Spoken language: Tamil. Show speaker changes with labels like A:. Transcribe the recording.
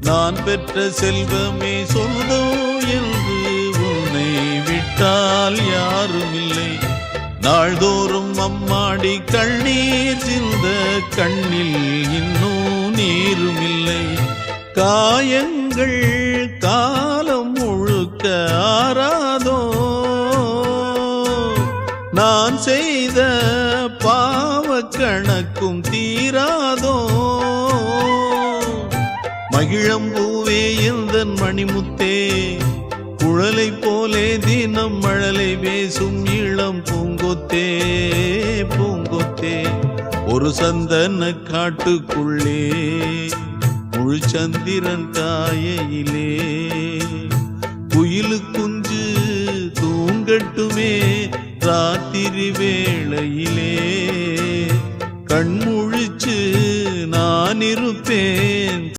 A: நான் பெற்ற செல்வமே சொல்தோ என்று உன்னை விட்டால் யாரும் இல்லை. நாள்தோறும் அம்மாடி கண்ணீர் சிந்த கண்ணில் இன்னும் நீரும் இல்லை. காயங்கள் காலம் முழுக்க ஆறாதோ, நான் செய்த பாவ கணக்கும் தீராதோ. மகிழம்பூவே எந்தன் மணிமுத்தே, குழலை போலே தினம் மழலை பேசும் இளம் பூங்கொத்தே பூங்கொத்தே. ஒரு சந்தன காட்டுக்குள்ளே முழு சந்திரன் காயையிலே குயிலு குஞ்சு தூங்கட்டுமே ராத்திரி வேளையிலே. கண்முழிச்சு நான் இருப்பேன்.